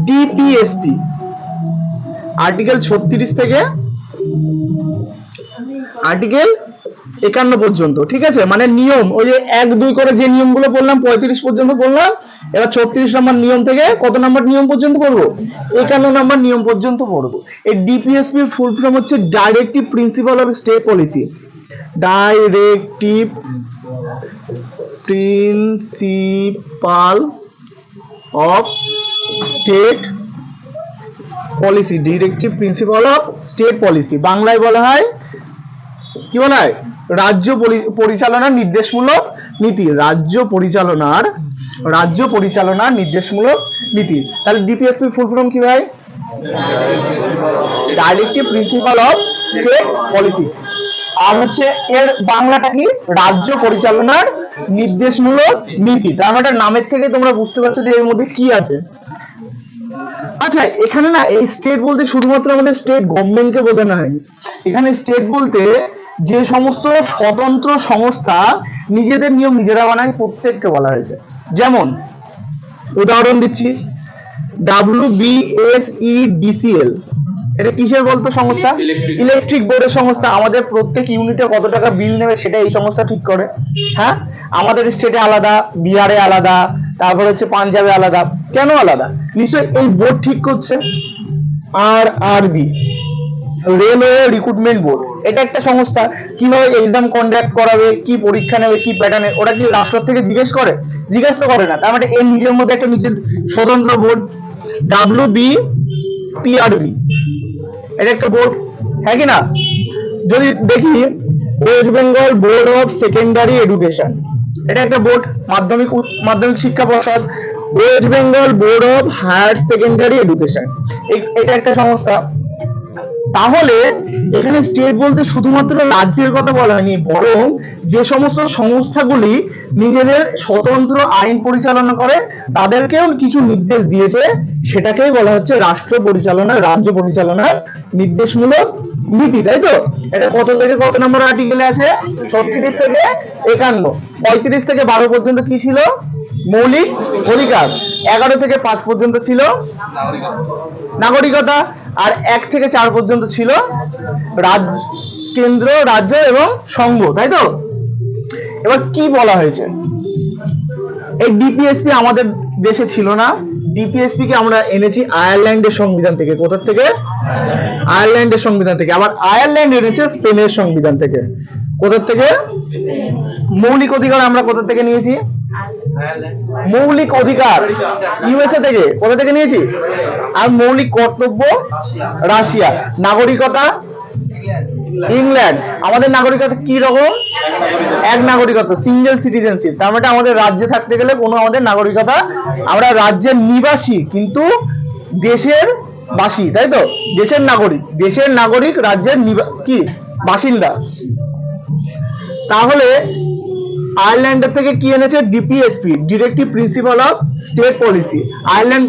DPSP article 36 থেকে article 51 পর্যন্ত, ঠিক আছে? মানে নিয়ম, ওই যে 1 2 করে যে নিয়মগুলো বললাম 35 পর্যন্ত বললাম, এবার 36 নম্বর নিয়ম থেকে কত নম্বর নিয়ম পর্যন্ত পড়বো? 51 নম্বর নিয়ম পর্যন্ত পড়বো। এই ডিপিএসপি ফুল ফর্ম হচ্ছে directive principle of state policy. Directive principle of state policy, directive principal of state policy, বাংলায় বলা হয় কি বলা হয়? রাজ্য পরিচালনার নির্দেশমূলক নীতি। রাজ্য পরিচালনার নির্দেশমূলক নীতি। তাহলে ডিপিএসপি ফুল ফর্ম কি ভাই? Directive principle of state policy. আর হচ্ছে এর বাংলাটা কি? রাজ্য পরিচালনার নির্দেশমূলক নীতি। তার মানে নামের থেকে তোমরা বুঝতে পারছো যে এর মধ্যে কি আছে। আচ্ছা, এখানে না এই স্টেট বলতে শুধুমাত্র আমাদের স্টেট গভর্নমেন্টকে বোঝানো হয়নি। এখানে স্টেট বলতে যে সমস্ত স্বতন্ত্র সংস্থা নিজেদের নিয়ম নিজেরা বানায় প্রত্যেককে বলা হয়েছে। যেমন উদাহরণ দিচ্ছি, WBSEDCL, এটা কিসের বলতো সংস্থা? ইলেকট্রিক বোর্ডের সংস্থা। আমাদের প্রত্যেক ইউনিটে কত টাকা বিল নেবে সেটা এই সংস্থা ঠিক করে। হ্যাঁ, আমাদের স্টেটে আলাদা, বিহারে আলাদা, তারপর হচ্ছে পাঞ্জাবে আলাদা। কেন আলাদা? নিশ্চয়ই এই বোর্ড ঠিক করছে। RRB, রেলওয়ে রিক্রুটমেন্ট বোর্ড, এটা একটা সংস্থা। কিভাবে এক্সাম কন্ডাক্ট করাবে, কি পরীক্ষা নেবে, কি প্যাটার্নে, ওটা কি রাষ্ট্র থেকে জিজ্ঞেস করে? জিজ্ঞেস তো করে না। তার মানে এর নিজের মধ্যে একটা নিজের স্বতন্ত্র বোর্ড। WBPRB, এটা একটা বোর্ড, হ্যাঁ কি না? যদি দেখি West Bengal board of secondary education, এটা একটা বোর্ড, মাধ্যমিক শিক্ষা পর্ষদ। West Bengal board of higher secondary education, এটা একটা সংস্থা। তাহলে এখানে স্টেট বলতে শুধুমাত্র রাজ্যের কথা বলা হয়নি, বরং যে সমস্ত সংস্থাগুলি নিজেদের স্বতন্ত্র আইন পরিচালনা করে তাদেরকেও কিছু নির্দেশ দিয়েছে, সেটাকেই বলা হচ্ছে রাষ্ট্র পরিচালনা, রাজ্য পরিচালনার নির্দেশমূলক নীতি, তাই তো? এটা কত থেকে কত নম্বর আর্টিকেলে আছে? 36 থেকে 51। 35 থেকে 12 পর্যন্ত কি ছিল? মৌলিক অধিকার। 11 থেকে 5 পর্যন্ত ছিল নাগরিকতা। আর 1 থেকে 4 পর্যন্ত ছিল কেন্দ্র, রাজ্য এবং সংঘ, তাই তো? এবার কি বলা হয়েছে? এই ডিপিএসপি আমাদের দেশে ছিল না। ডিপিএসপি কে আমরা এনেছি আয়ারল্যান্ডের সংবিধান থেকে। কোথা থেকে? আয়ারল্যান্ডের সংবিধান থেকে। আবার আয়ারল্যান্ড এনেছে স্পেনের সংবিধান থেকে। কোথা থেকে? মৌলিক অধিকার আমরা কোথা থেকে নিয়েছি? মৌলিক অধিকার ইউএসএ থেকে। কোথা থেকে নিয়েছি? আর মৌলিক কর্তব্য রাশিয়া। নাগরিকতা ইংল্যান্ড। আমাদের নাগরিকতা কি রকম? এক নাগরিকত্ব, সিঙ্গেল সিটিজেনশিপ। তার মানে আমাদের রাজ্যে থাকতে গেলে কোনো আমাদের নাগরিকতা, আমরা রাজ্যের নিবাসী কিন্তু দেশের বাসী, তাই তো? দেশের নাগরিক রাজ্যের কি বাসিন্দা। তাহলে আয়ারল্যান্ডের থেকে কি এনেছে? DPSP, directive principal of state policy. Ireland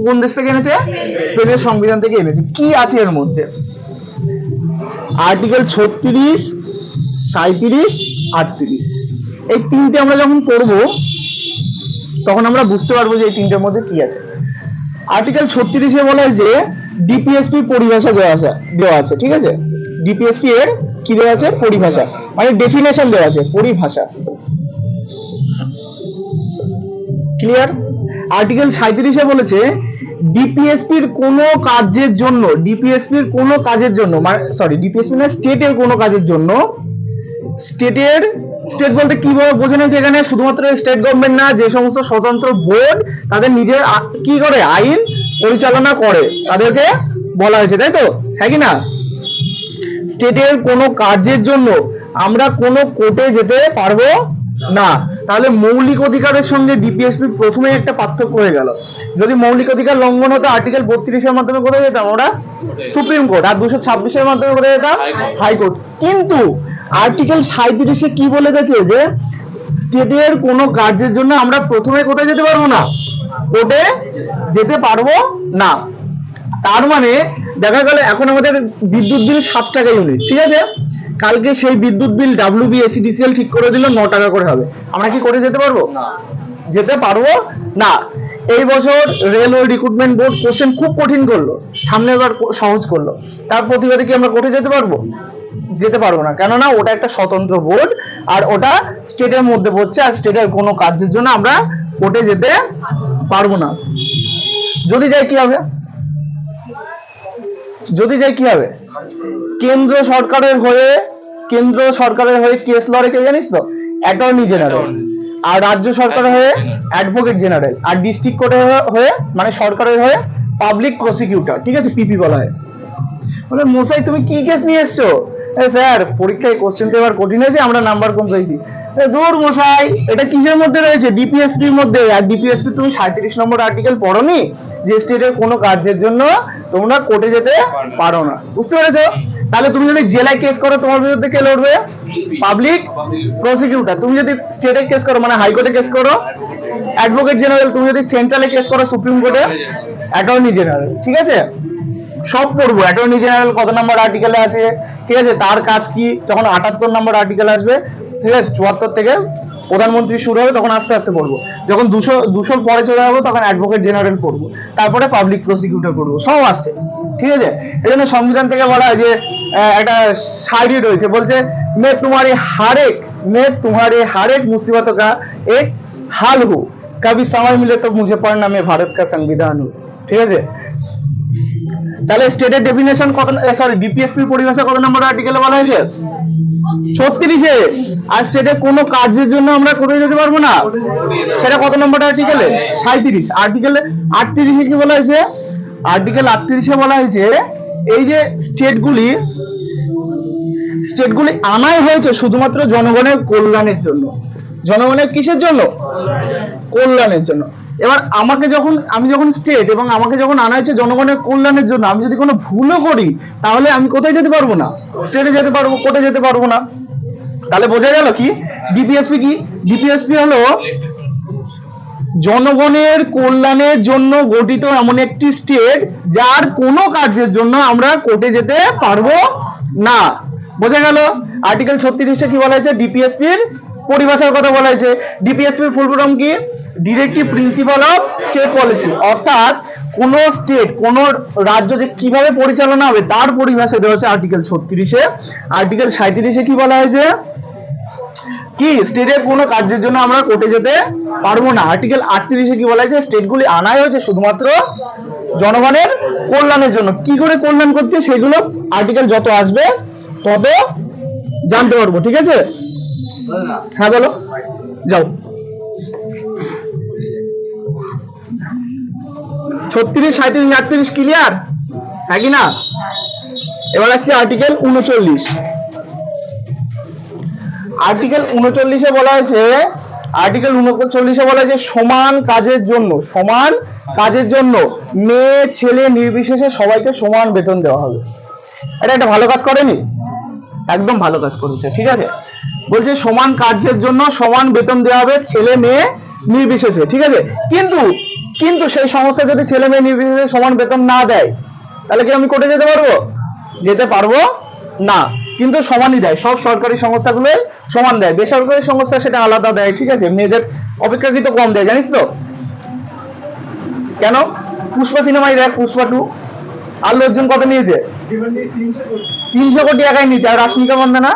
কোন দেশ থেকে এনেছে? স্পেনের সংবিধান থেকে এনেছে। কি আছে এর মধ্যে? আর্টিকেল 36, 37, 38, এই তিনটে আমরা যখন পড়বো তখন আমরা বুঝতে পারবো যে এই তিনটের মধ্যে কি আছে। আর্টিকেল 36 এ বলা হয় যে ডিপিএসপি পরিভাষা দেওয়া আছে, ঠিক আছে? ডিপিএসপি এর কি দেওয়া আছে? পরিভাষা, মানে ডেফিনেশন দেওয়া আছে, পরিভাষা। ক্লিয়ার? আর্টিকেল 37 এ বলেছে ডিপিএসপির কোনো কাজের জন্য, ডিপিএসপির কোনো কাজের জন্য, মানে সরি ডিপিএসপি না, স্টেটের কোনো কাজের জন্য, স্টেট বলতে কি বোঝানো হয়েছে এখানে? শুধুমাত্র স্টেট গভর্নমেন্ট না, যে সমস্ত স্বতন্ত্র বোর্ড তাদের নিজের কি করে আইন পরিচালনা করে তাদেরকে বলা হয়েছে, তাই তো? হ্যাঁ কি না? স্টেটের কোনো কাজের জন্য আমরা কোনো কোর্টে যেতে পারবো না। তাহলে মৌলিক অধিকারের সঙ্গে ডিপিএসপি প্রথমে একটা পার্থক্য হয়ে গেল। যদি মৌলিক অধিকার লঙ্ঘন হতো আর্টিকেল 32 এর মাধ্যমে কোথায় যেতাম? আমরা সুপ্রিম কোর্ট। আর 226 এর মাধ্যমে কোথায় যেতাম? হাইকোর্ট। কিন্তু আর্টিকেল 37 এ কি বলে গেছে? যে স্টেটের কোনো কাজের জন্য আমরা প্রথমে কোথায় যেতে পারবো না? কোর্টে যেতে পারবো না। তার মানে দেখা গেল এখন আমাদের বিদ্যুৎ বিল 7 টাকা ইউনিট, ঠিক আছে? কালকে সেই বিদ্যুৎ বিল WBSEDCL ঠিক করে দিল 9 টাকা করে হবে। আমরা কি করে যেতে পারবো? যেতে পারবো না। এই বছর রেলওয়ে রিক্রুটমেন্ট বোর্ড কোশ্চেন খুব কঠিন করলো, সামনের বার সহজ করলো, তার প্রতিবাদে কি আমরা কোর্টে যেতে পারবো? যেতে পারবো না, কেননা ওটা একটা স্বতন্ত্র বোর্ড আর ওটা স্টেটের মধ্যে পড়ছে, আর স্টেটের কোনো কাজের জন্য আমরা কোর্টে যেতে পারবো না। যদি যাই কি হবে? যদি যাই কি হবে? কেন্দ্র সরকারের হয়ে কেস লড়ে কে জানিস তো? Attorney general. আর রাজ্য সরকারের হয়ে অ্যাডভোকেট জেনারেল। আর ডিস্ট্রিক্ট কোর্টের হয়ে মানে সরকারের হয়ে পাবলিক প্রসিকিউটর, ঠিক আছে, পিপি বলা হয়। বলে মশাই তুমি কি কেস নিয়ে এসছো? স্যার পরীক্ষায় কোশ্চেন তো এবার কঠিন হয়েছে, আমরা নাম্বার কম পেয়েছি। দূর মশাই, এটা কিসের মধ্যে রয়েছে? ডিপিএসপির মধ্যে। আর ডিপিএসপি তুমি 37 নম্বর আর্টিকেল পড়োনি যে স্টেটের কোনো কাজের জন্য তোমরা কোর্টে যেতে পারো না। বুঝতে পেরেছো? তাহলে তুমি যদি জেলায় কেস করো তোমার বিরুদ্ধে কে লড়বে? Public prosecutor. তুমি যদি স্টেটে কেস করো মানে হাইকোর্টে কেস করো অ্যাডভোকেট জেনারেল। তুমি যদি সেন্ট্রালে কেস করো সুপ্রিম কোর্টে অ্যাটর্নি জেনারেল। ঠিক আছে, সব পড়বো অ্যাটর্নি জেনারেল কত নম্বর আর্টিকেলে আছে, ঠিক আছে, তার কাজ কি, যখন 78 নম্বর আর্টিকেল আসবে, ঠিক আছে, 74 থেকে প্রধানমন্ত্রী শুরু হবে তখন আস্তে আস্তে পড়বো, যখন 200 পরে চলে যাবো তখন অ্যাডভোকেট জেনারেল পড়বো, তারপরে পাবলিক প্রসিকিউটর পড়বো, সব আসছে। ঠিক আছে, এই জন্য সংবিধান থেকে বলা হয় যে একটা শায়রি রয়েছে, বলছে মে तुम्हारे हर एक मुसीबत का एक हाल हूँ, कभी समय मिले तो मुझे पढ़ना, मैं भारत का संविधान हूँ। ঠিক আছে, তাহলে স্টেটের ডেফিনেশন কত, সরি ডিপিএসপি পরিভাষা কত নম্বর আর্টিকেলে বলা হয়েছে? 36-এ। আর স্টেটের কোনো কাজের জন্য আমরা কোথায় যেতে পারবো না, সেটা কত নম্বর আর্টিকেলে? 37। আর্টিকেল 38-এ কি বলা হয়েছে? আর্টিকেল 38-এ বলা হয়েছে এই যে স্টেটগুলি আনাই হয়েছে শুধুমাত্র জনগণের কল্যাণের জন্য। জনগণের কিসের জন্য? কল্যাণের জন্য। এবার আমি যখন স্টেট এবং আমাকে যখন আনা হয়েছে জনগণের কল্যাণের জন্য, আমি যদি কোনো ভুলও করি তাহলে আমি কোথায় যেতে পারবো না? স্টেটে যেতে পারবো, কোর্টে যেতে পারবো না। তাহলে বোঝা গেল কি ডিপিএসপি কি? ডিপিএসপি হলো জনগণের কল্যাণের জন্য গঠিত এমন একটি স্টেট যার কোনো কাজের জন্য আমরা কোর্টে যেতে পারবো না। বোঝা গেল? আর্টিকেল 36-এ কি বলা হয়েছে? ডিপিএসপির পরিভাষার কথা বলা হয়েছে। ডিপিএসপির ফুল ফর্ম কি? Directive principal of state policy. অর্থাৎ কোন স্টেট, কোন রাজ্য যে কিভাবে পরিচালনা হবে তার পরিভাষা দেওয়া হচ্ছে আর্টিকেল 36-এ। আর্টিকেল 37-এ কি বলা হয়েছে? কি স্টেটের কোনো কাজের জন্য আমরা কোর্টে যেতে পারবো না। আর্টিকেল 38-এ কি বলা হয়েছে? স্টেটগুলি আনাই হয়েছে শুধুমাত্র জনগণের কল্যাণের জন্য। কি করে কল্যাণ করছে সেগুলো আর্টিকেল যত আসবে তত জানতে পারবো। ঠিক আছে, হ্যাঁ বলো, যাও। 36, 37, 38 ক্লিয়ার, হ্যাঁ কি না? এবার আসছে আর্টিকেল 39। আর্টিকেল 39-এ বলা হয়েছে, সমান কাজের জন্য মেয়ে ছেলে নির্বিশেষে সবাইকে সমান বেতন দেওয়া হবে। এটা একটা ভালো কাজ করেনি? একদম ভালো কাজ করেছে। ঠিক আছে, বলছে সমান কাজের জন্য সমান বেতন দেওয়া হবে ছেলে মেয়ে নির্বিশেষে। ঠিক আছে, কিন্তু সেই সংস্থা যদি ছেলে মেয়ে নির্বিশেষে সমান বেতন না দেয় তাহলে কি আমি কোর্টে যেতে পারবো? যেতে পারবো না। কিন্তু সমানই দেয়, সব সরকারি সংস্থাগুলো সমান দেয়, বেসরকারি সংস্থা সেটা আলাদা দেয়। ঠিক আছে, মেয়েদের অপেক্ষাকৃত কম দেয়, জানিস তো কেন? পুষ্পা সিনেমায় দেখ, পুষ্পা 2 আল্লু অর্জুন কত নিয়েছে? 300 কোটি টাকায় নিয়েছে। আর রাশমিকা মন্দানা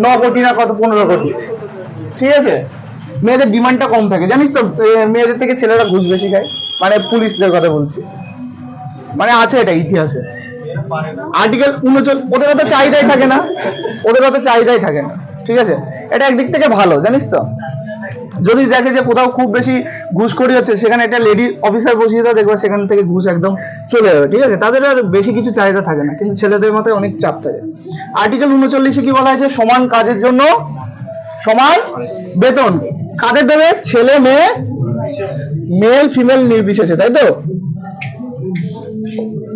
9 কোটি না কত, 15 কোটি। ঠিক আছে, মেয়েদের ডিমান্ডটা কম থাকে, জানিস তো? মেয়েদের থেকে ছেলেরা ঘুষ বেশি খায়, মানে পুলিশদের কথা বলছি, মানে আছে এটা ইতিহাসে। আর্টিকেল 39, ওদের অত চাহিদাই থাকে না। ঠিক আছে, এটা একদিক থেকে ভালো, জানিস তো? যদি দেখে যে কোথাও খুব বেশি ঘুষখোরি হচ্ছে সেখানে একটা লেডি অফিসার বসিয়ে দাও, দেখবে সেখান থেকে ঘুষ একদম চলে যাবে। ঠিক আছে, তাদের আর বেশি কিছু চাহিদা থাকে না, কিন্তু ছেলেদের মাথায় অনেক চাপ থাকে। আর্টিকেল 39-এ কি বলা হয়েছে? সমান কাজের জন্য সমান বেতন কাদের দেবে? ছেলে মেয়ে, মেল ফিমেল নির্বিশেষে, তাই তো?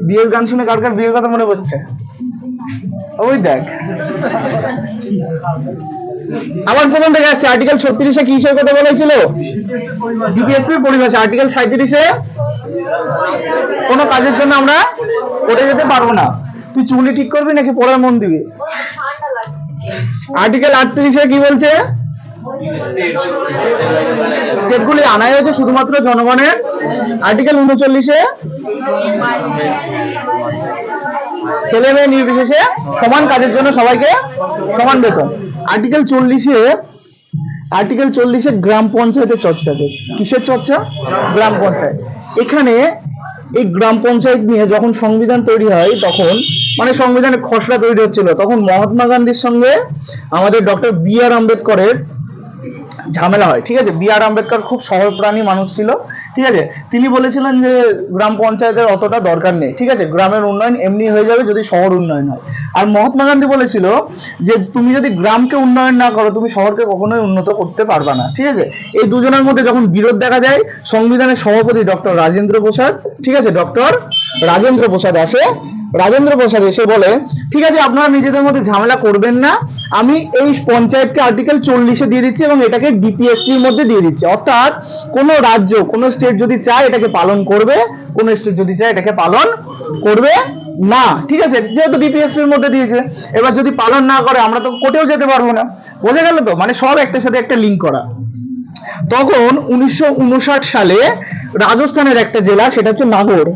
বিয়ের গান শুনে কার কার বিয়ের কথা মনে পড়ছে? ওই দেখ, আমার প্রথম থেকে আসছে। আর্টিকেল 36-এ কি বিষয়ের কথা বলা হয়েছিল? ডিপিএসপি পরিভাষা। আর্টিকেল 37-এ কোনো কাজের জন্য আমরা কোর্টে যেতে পারবো না। তুই চুলি ঠিক করবি নাকি পড়ার মন দিবি? আর্টিকেল 38-এ কি বলছে? স্টেটগুলি আনাই হয়েছে শুধুমাত্র জনগণের আর্টিকেল 39-এ ছেলে মেয়ে নির্বিশেষে সমান কাজের জন্য সবাইকে সমান বেতন। আর্টিকেল 40-এ গ্রাম পঞ্চায়েতের চর্চা আছে। কিসের চর্চা? গ্রাম পঞ্চায়েত। এখানে এই গ্রাম পঞ্চায়েত নিয়ে যখন সংবিধান তৈরি হয় তখন মানে সংবিধানের খসড়া তৈরি হচ্ছিল তখন মহাত্মা গান্ধীর সঙ্গে আমাদের ডক্টর বি.আর. আম্বেদকরের ঝামেলা হয়। ঠিক আছে, বি.আর. আম্বেদকর খুব সরলপ্রাণী মানুষ ছিল। ঠিক আছে, তিনি বলেছিলেন যে গ্রাম পঞ্চায়েতের অতটা দরকার নেই, ঠিক আছে, গ্রামের উন্নয়ন এমনি হয়ে যাবে যদি শহর উন্নয়ন হয়। আর মহাত্মা গান্ধী বলেছিল যে তুমি যদি গ্রামকে উন্নয়ন না করো তুমি শহরকে কখনোই উন্নত করতে পারবে না। ঠিক আছে, এই দুজনের মধ্যে যখন বিরোধ দেখা যায় সংবিধানের সভাপতি ডক্টর রাজেন্দ্র প্রসাদ, ঠিক আছে, ডক্টর রাজেন্দ্র প্রসাদ এসে বলে ঠিক আছে আপনারা নিজেদের মধ্যে ঝামেলা করবেন না, আমি এই পঞ্চায়েতকে আর্টিকেল 40-এ দিয়ে দিচ্ছি এবং এটাকে ডিপিএসপির মধ্যে দিয়ে দিচ্ছি। অর্থাৎ কোন রাজ্য কোন স্টেট যদি চায় এটাকে পালন করবে, কোন স্টেট যদি চায় এটাকে পালন করবে না। ঠিক আছে, যেহেতু ডিপিএসপির মধ্যে দিয়েছে, এবার যদি পালন না করে আমরা তো কোর্টেও যেতে পারবো না। বোঝা গেল তো, মানে সব একটার সাথে একটা লিঙ্ক করা। তখন 1959 সালে রাজস্থানের একটা জেলা, সেটা হচ্ছে নাগর,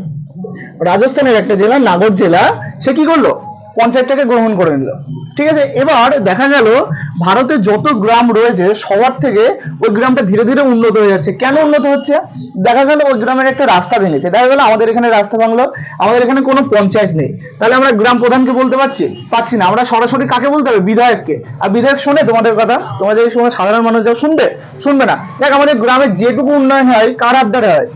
রাজস্থানের একটা জেলা নাগর জেলা, সে কি করলো পঞ্চায়েতটাকে গ্রহণ করে নিল। ঠিক আছে, এবার দেখা গেল ভারতের যত গ্রাম রয়েছে সবার থেকে ওই গ্রামটা ধীরে ধীরে উন্নত হয়ে যাচ্ছে। কেন উন্নত হচ্ছে? দেখা গেল ওই গ্রামের একটা রাস্তা ভেঙেছে, দেখা গেল আমাদের এখানে রাস্তা ভাঙলো, আমাদের এখানে কোনো পঞ্চায়েত নেই, তাহলে আমরা গ্রাম প্রধানকে বলতে পারছি না, আমরা সরাসরি কাকে বলতে হবে? বিধায়ককে। আর বিধায়ক শুনে তোমাদের কথা? তোমাদের এই সময় সাধারণ মানুষ যাও শুনবে না। দেখ আমাদের গ্রামের যেটুকু উন্নয়ন হয় কার হাত ধরে হয়?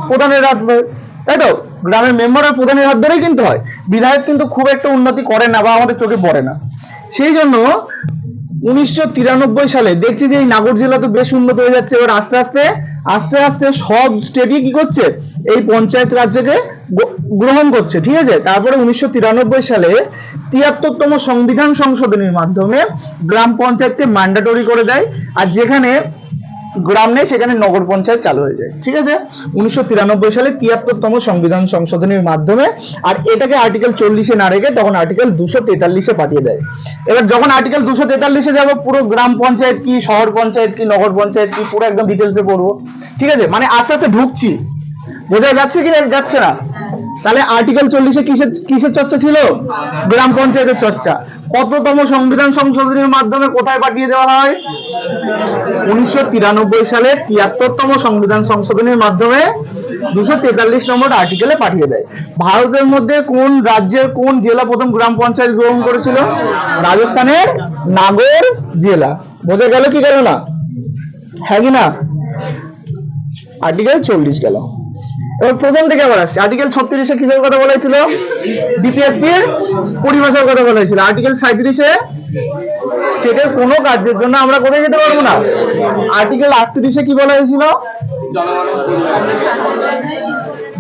প্রধানের হাত ধরে, তাই তো? গ্রামের মেম্বার আর প্রধানের হাত ধরেই কিন্তু হয়। বিধায়ক কিন্তু খুব একটা উন্নতি করে না বা আমাদের চোখে পড়ে না। সেই জন্য 1993 সালে দেখছি যে এই নাগর জেলা তো বেশ উন্নত হয়ে যাচ্ছে। এবার আস্তে আস্তে সব স্টেটই কি করছে? এই পঞ্চায়েত রাজ্যকে গ্রহণ করছে। ঠিক আছে, তারপরে 1993 সালে 73তম সংবিধান সংশোধনীর মাধ্যমে গ্রাম পঞ্চায়েতকে ম্যান্ডেটরি করে দেয়, আর যেখানে গ্রাম নেই সেখানে নগর পঞ্চায়েত চালু হয়ে যায়। ঠিক আছে, 1993 সালে 73তম সংবিধান সংশোধনীর মাধ্যমে। আর এটাকে আর্টিকেল 40-এ না রেখে তখন আর্টিকেল 243-এ পাঠিয়ে দেয়। এবার যখন আর্টিকেল 243-এ যাবো পুরো গ্রাম পঞ্চায়েত কি, শহর পঞ্চায়েত কি, নগর পঞ্চায়েত কি, পুরো একদম ডিটেলসে পড়বো। ঠিক আছে, মানে আস্তে আস্তে ঢুকছি, বোঝা যাচ্ছে কি যাচ্ছে না? তাহলে আর্টিকেল 40-এ কিসের চর্চা ছিল? গ্রাম পঞ্চায়েতের চর্চা। কততম সংবিধান সংশোধনীর মাধ্যমে কোথায় পাঠিয়ে দেওয়া হয়? 1993 সালে 73তম সংবিধান সংশোধনীর মাধ্যমে 243 নম্বর আর্টিকেলে পাঠিয়ে দেয়। ভারতের মধ্যে কোন রাজ্যের কোন জেলা প্রথম গ্রাম পঞ্চায়েত গ্রহণ করেছিল? রাজস্থানের নাগর জেলা। বোঝা গেল কি গেল না? হ্যাঁ কি না? আর্টিকেল 40 গেল। এবার প্রথম থেকে আবার আসছে আর্টিকেল 36-এ কিসের কথা বলা হয়েছিল? ডিপিএসপির পরিভাষার কথা বলা হয়েছিল। আর্টিকেল 37-এ স্টেটের কোনো কাজের জন্য আমরা কোথায় যেতে পারবো না। আর্টিকেল 38-এ কি বলা হয়েছিল?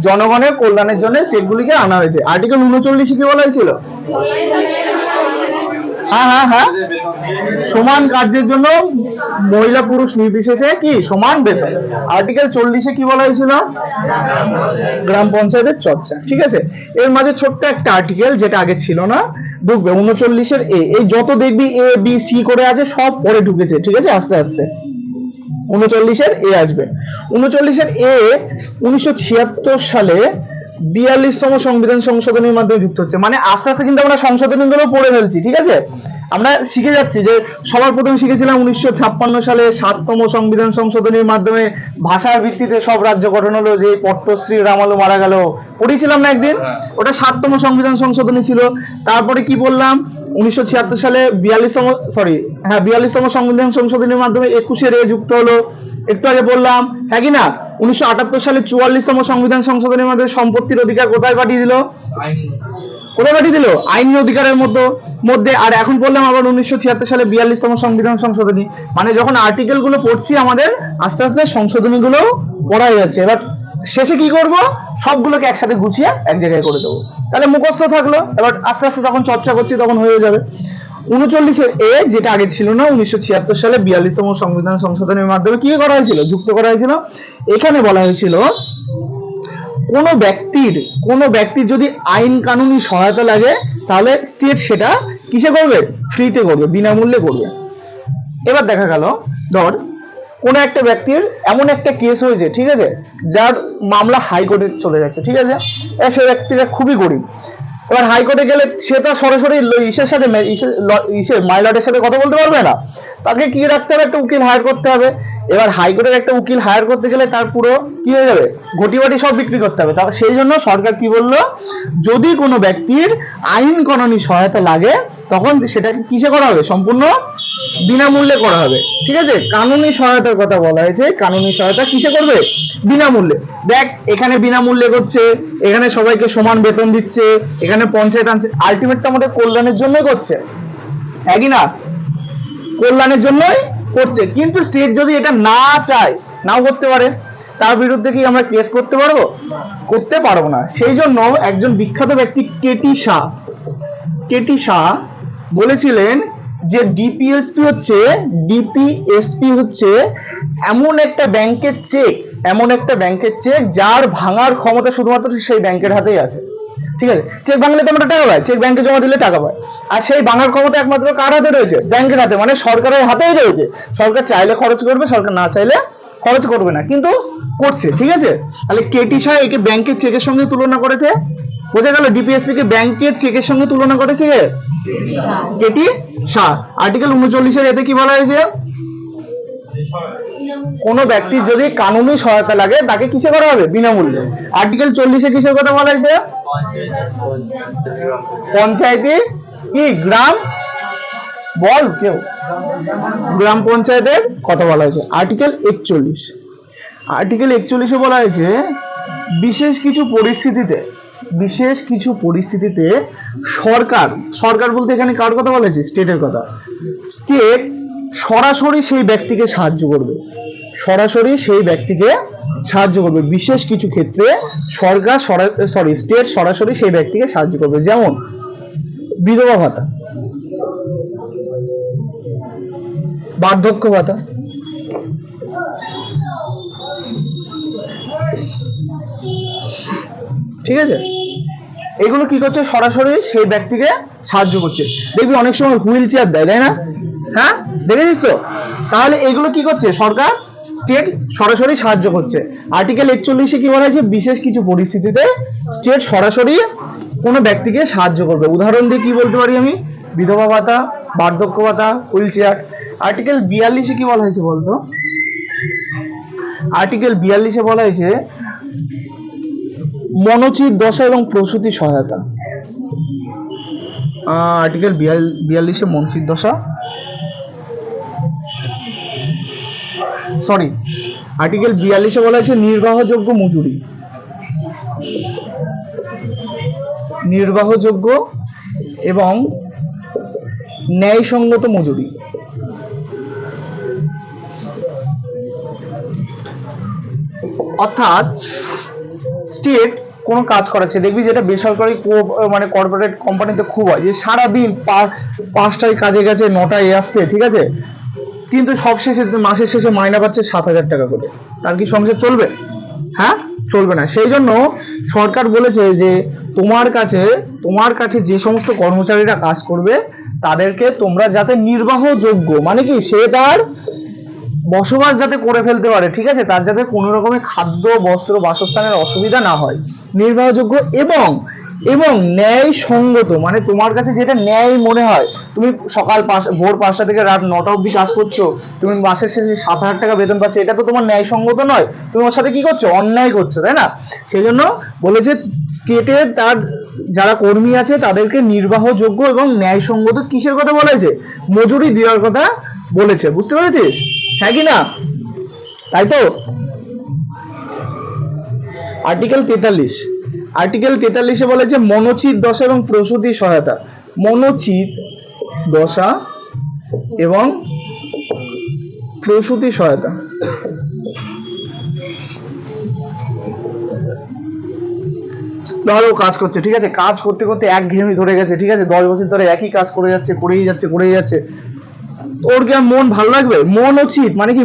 জনগণের কল্যাণের জন্য স্টেটগুলিকে আনা হয়েছে। আর্টিকেল 39-এ কি বলা হয়েছিল? হ্যাঁ, সমান কার্যের জন্য মহিলা পুরুষ নির্বিশেষে কি সমান বেতন। আর্টিকেল 40-এ কি বলা হয়েছিল? গ্রাম পঞ্চায়েতের চর্চা। ঠিক আছে, এর মাঝে ছোট্ট একটা আর্টিকেল যেটা আগে ছিল না ঢুকবে 39-এর এ। এই যত দেখবি এ বি সি করে আছে সব পরে ঢুকেছে। ঠিক আছে, আস্তে আস্তে 39-এর এ আসবে। 39-এর এ 1976 সালে 42তম সংবিধান সংশোধনীর মাধ্যমে যুক্ত হচ্ছে। মানে আস্তে আস্তে কিন্তু আমরা সংশোধনীগুলো পড়ে ফেলছি। ঠিক আছে, আমরা শিখে যাচ্ছি। যে সবার প্রথমে শিখেছিলাম 1956 সালে 7তম সংবিধান সংশোধনীর মাধ্যমে ভাষার ভিত্তিতে সব রাজ্য গঠন হলো, যে পট্টশ্রী রামালু মারা গেল, পড়েছিলাম না একদিন? ওটা 7তম সংবিধান সংশোধনী ছিল। তারপরে কি বললাম? 1976 সালে 42তম সংবিধান সংশোধনীর মাধ্যমে 21-এর এ যুক্ত হলো, একটু আগে বললাম। হ্যাঁ কি না? 1978 সালে 44তম সংবিধান সংশোধনীর মাধ্যমে সম্পত্তির অধিকার কোথায় পাঠিয়ে দিল? কোথায় পাঠিয়ে দিল? আইনি অধিকারের মধ্যে। আর এখন বললাম আবার 1976 সালে 42তম সংবিধান সংশোধনী। মানে যখন আর্টিকেল গুলো পড়ছি আমাদের আস্তে আস্তে সংশোধনী গুলো পড়া যাচ্ছে। এবার শেষে কি করব? সবগুলোকে একসাথে গুছিয়ে এক জায়গায় করে দেবো, তাহলে মুখস্থ থাকলো। এবার আস্তে আস্তে যখন চর্চা করছি তখন হয়ে যাবে। 39-এর এ যেটা আগে ছিল না, 1976 সালে 42তম সংবিধান সংশোধনের মাধ্যমে কি করা হয়েছিল? যুক্ত করা হয়েছিল। এখানে বলা হয়েছিল কোনো ব্যক্তির যদি আইন কানুনি সহায়তা লাগে তাহলে স্টেট সেটা কিসে করবে? ফ্রিতে করবে, বিনামূল্যে করবে। এবার দেখা গেল ধর কোন একটা ব্যক্তির এমন একটা কেস হয়েছে, ঠিক আছে, যার মামলা হাইকোর্টে চলে যাচ্ছে, ঠিক আছে, সে ব্যক্তিটা খুবই গরিব। এবার হাইকোর্টে গেলে সে তো সরাসরি ইসের সাথে মাইলটের সাথে কথা বলতে পারবে না, তাকে কি রাখতে হবে, একটা উকিল হায়ার করতে হবে। এবার হাইকোর্টের একটা উকিল হায়ার করতে গেলে তার পুরো কি হয়ে যাবে, ঘটিবাটি সব বিক্রি করতে হবে। তাহলে সেই জন্য সরকার কি বললো, যদি কোনো ব্যক্তির আইন কানুনি সহায়তা লাগে তখন সেটাকে কিসে করা হবে, সম্পূর্ণ বিনামূল্যে করা হবে, ঠিক আছে। কানুনি সহায়তার কথা বলা হয়েছে, কানুনি সহায়তা কিসে করবে, বিনামূল্যে। দেখ এখানে বিনামূল্যে করছে, এখানে সবাইকে সমান বেতন দিচ্ছে, এখানে পঞ্চায়েত আনছে, আলটিমেটটা আমাদের কল্যাণের জন্যই করছে, একই না, কল্যাণের জন্যই করছে। কিন্তু স্টেট যদি এটা না চায়, নাও করতে পারে, তার বিরুদ্ধে কি আমরা কেস করতে পারবো, করতে পারবো না। সেই জন্য একজন বিখ্যাত ব্যক্তি কেটি শাহ বলেছিলেন যে ডিপিএসপি হচ্ছে এমন একটা ব্যাংকের চেক যার ভাঙার ক্ষমতা শুধুমাত্র সেই ব্যাংকের হাতেই আছে, ঠিক আছে। চেক ভাঙলে তো আমরা টাকা পাই, চেক ব্যাংকে জমা দিলে টাকা পাই, আর সেই ভাঙার ক্ষমতা একমাত্র কার হাতে রয়েছে, ব্যাংকের হাতে, মানে সরকারের হাতেই রয়েছে। সরকার চাইলে খরচ করবে, সরকার না চাইলে খরচ করবে না, কিন্তু করছে, ঠিক আছে। তাহলে কেটি শাহ একে ব্যাংকের চেকের সঙ্গে তুলনা করেছে, বোঝা গেল, ডিপিএসপি কে ব্যাংকের চেকের সঙ্গে তুলনা করেছে কেটি শাহ। আর্টিকেল 39 এতে কি বলা হয়েছে, কোন ব্যক্তির যদি কানুনি সহায়তা লাগে তাকে কিসে করা হবে, বিনামূল্যে। আর্টিকেল 40 কিসের কথা বলা হয়েছে, পঞ্চায়েতে কি গ্রাম বল কেউ, গ্রাম পঞ্চায়েতের কথা বলা হয়েছে। আর্টিকেল 41 বলা হয়েছে বিশেষ কিছু পরিস্থিতিতে সরকার বলতে এখানে কার কথা বলা হয়েছে, স্টেটের কথা। স্টেট সরাসরি সেই ব্যক্তিকে সাহায্য করবে, বিশেষ কিছু ক্ষেত্রে স্টেট সরাসরি সেই ব্যক্তিকে সাহায্য করবে। যেমন বিধবা ভাতা, বার্ধক্য ভাতা, ঠিক আছে, এগুলো কি করছে, সরাসরি সেই ব্যক্তিকে সাহায্য করছে। দেখবি অনেক সময় হুইল চেয়ার দেয়, তাই না, হ্যাঁ দেখেছিস তো। তাহলে এগুলো কি করছে, সরকার স্টেট সরাসরি সাহায্য করছে। আর্টিকেল 41 কি বলা হয়েছে, বিশেষ কিছু পরিস্থিতিতে স্টেট সরাসরি কোনো ব্যক্তিকে সাহায্য করবে। উদাহরণ দিয়ে কি বলতে পারি আমি, বিধবা ভাতা, বার্ধক্য ভাতা, হুইল চেয়ার। আর্টিকেল 42 কি বলা হয়েছে বলতো, আর্টিকেল 42 বলা হয়েছে মনোচিত দশা এবং প্রসূতি সহায়তা। আর্টিকেল 42 মনোচিত দশা, আর্টিকেল 42 বলা হয়েছে নির্বাহযোগ্য এবং ন্যায়সঙ্গত মজুরি। অর্থাৎ স্টেট কোনো কাজ করাচ্ছে, দেখবি যেটা বেসরকারি মানে কর্পোরেট কোম্পানিতে খুব হয়, যে সারাদিন 5টায় কাজে গেছে, 9টায় আসছে, ঠিক আছে, কিন্তু সবশেষে মাসের শেষে মাইনা পাচ্ছে 7,000 টাকা করে। তার কি সংসার চলবে, হ্যাঁ চলবে না। সেই জন্য সরকার বলেছে যে তোমার কাছে যে সমস্ত কর্মচারীরা কাজ করবে তাদেরকে তোমরা যাতে নির্বাহযোগ্য, মানে কি সে তার বসবাস যাতে করে ফেলতে পারে, ঠিক আছে, তার যাতে কোনো রকমের খাদ্য, বস্ত্র, বাসস্থানের অসুবিধা না হয়, নির্বাহযোগ্য এবং ন্যায় সঙ্গত, মানে তোমার কাছে যেটা ন্যায় মনে হয়। তুমি ভোর 5টা থেকে রাত 9টা অবধি কাজ করছো, তুমি মাসের শেষে 7,000 টাকা বেতন পাচ্ছ, এটা তো তোমার ন্যায় সঙ্গত নয়, তুমি ওর সাথে কি করছো, অন্যায় করছো, তাই না। সেই জন্য বলেছে স্টেটের তার যারা কর্মী আছে তাদেরকে নির্বাহযোগ্য এবং ন্যায় সঙ্গত কিসের কথা বলা হয়েছে, মজুরি দেওয়ার কথা বলেছে। বুঝতে পেরেছিস, হ্যাঁ কি না, তাই তো। আর্টিকেল 43 বলেছে মনোচিত দশা এবং প্রসূতি সহায়তা। মনোচিত দশা এবং প্রসূতি সহায়তা, ধরো কাজ করছে, ঠিক আছে, কাজ করতে করতে একঘেয়েমি ধরে গেছে, ঠিক আছে, 10 বছর ধরে একই কাজ করেই যাচ্ছে, ওর কি মন ভালো লাগবে। মনোচিত মানে কি,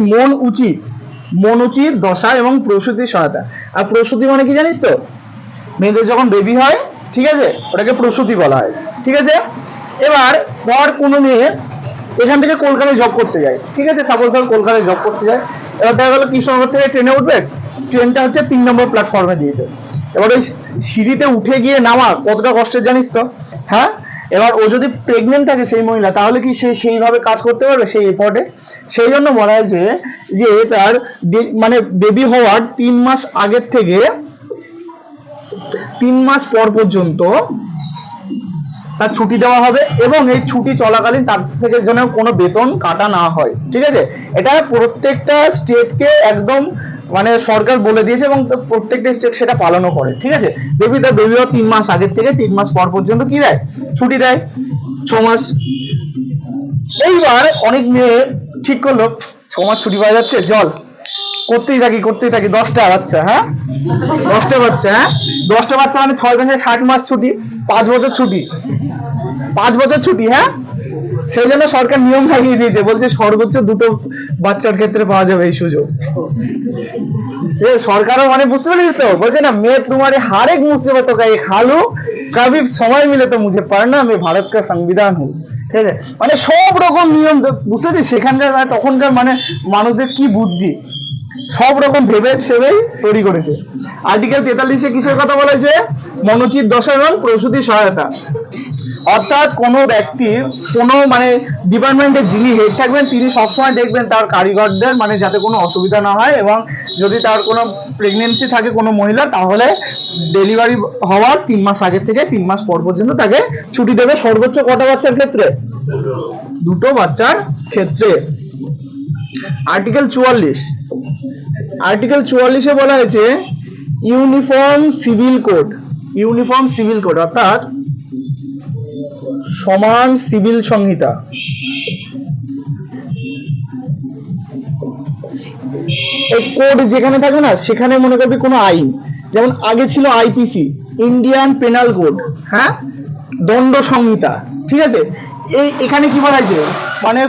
মনোচিত দশা এবং প্রসূতি সহায়তা। আর প্রসূতি মানে কি জানিস তো, মেয়েদের যখন বেবি হয়, ঠিক আছে, ওটাকে প্রসূতি বলা হয়, ঠিক আছে। এবার কোনো মেয়ে এখান থেকে কলকাতায় জব করতে যায়, ঠিক আছে, সাপোজ ধর কলকাতায় জব করতে যায়, এবার দেখা গেলো কৃষ্ণনগর থেকে ট্রেনে উঠবে, ট্রেনটা হচ্ছে 3 নম্বর প্ল্যাটফর্মে দিয়েছে, এবার ওই সিঁড়িতে উঠে গিয়ে নামা কতটা কষ্টের জানিস তো, হ্যাঁ। এবার ও যদি প্রেগনেন্ট থাকে সেই মহিলা, তাহলে কি সে সেইভাবে কাজ করতে পারবে সেই এফোর্টে? সেই জন্য বলা হয়েছে যে তার মানে বেবি হওয়ার 3 মাস আগের থেকে 3 মাস পর পর্যন্ত তার ছুটি দেওয়া হবে, এবং এই ছুটি চলাকালীন তার থেকে যেন কোনো বেতন কাটা না হয়, ঠিক আছে। এটা প্রত্যেকটা স্টেটকে একদম মানে সরকার বলে দিয়েছে, এবং প্রত্যেকটা স্টেট সেটা পালনও করে, ঠিক আছে। বেবি 3 মাস আগের থেকে 3 মাস পর পর্যন্ত কি দেয়, ছুটি দেয়, 6 মাস। এইবার অনেক মেয়ে ঠিক করলো 6 মাস ছুটি পাওয়া যাচ্ছে, চল করতেই থাকি 10টা বাচ্চা, হ্যাঁ 10টা বাচ্চা, হ্যাঁ 10টা বাচ্চা মানে 6 মাসে 60 মাস ছুটি, 5 বছর ছুটি, 5 বছর ছুটি, হ্যাঁ। সেই জন্য সরকার নিয়ম লাগিয়ে দিয়েছে, বলছে সর্বোচ্চ 2টো বাচ্চার ক্ষেত্রে পাওয়া যাবে এই সুযোগ। সরকারও মানে বুঝতে পেরেছিস তো, বলছে না মে তোমারে हर एक मुसीबत का एक हाल हो, कभी समय मिले तो मुझे पढ़ना, मैं भारत का संविधान हूँ, ঠিক আছে। মানে সব রকম নিয়ম বুঝতে পারছিস, সেখানকার তখনকার মানে মানুষদের কি বুদ্ধি, সব রকম ভেবে সেবেই তৈরি করেছে। আর্টিকেল 43-এ কিসের কথা বলা হয়েছে, মনোচিত দশায়ন প্রসূতি সহায়তা, অর্থাৎ কোনো ব্যক্তি কোনো মানে ডিপার্টমেন্টের যিনি হেড থাকবেন তিনি সবসময় দেখবেন তার কারিগরদের মানে যাতে কোনো অসুবিধা না হয়, এবং যদি তার কোনো প্রেগনেন্সি থাকে কোনো মহিলা, তাহলে ডেলিভারি হওয়ার 3 মাস আগে থেকে 3 মাস পর পর্যন্ত তাকে ছুটি দেবে, সর্বোচ্চ কটা বাচ্চার ক্ষেত্রে, 2টো বাচ্চার ক্ষেত্রে। আর্টিকেল 44, আর্টিকেল 44-এ বলা হয়েছে uniform civil code, uniform civil code অর্থাৎ সমান সিভিল সংহিতা। এই কোড যেখানে থাকবে না সেখানে মনে করবি কোনো আইন, যেমন আগে ছিল আইপিসি, ইন্ডিয়ান পেনাল কোড, হ্যাঁ দণ্ড সংহিতা, ঠিক আছে। এই এখানে কি বলা হয়েছে, মানে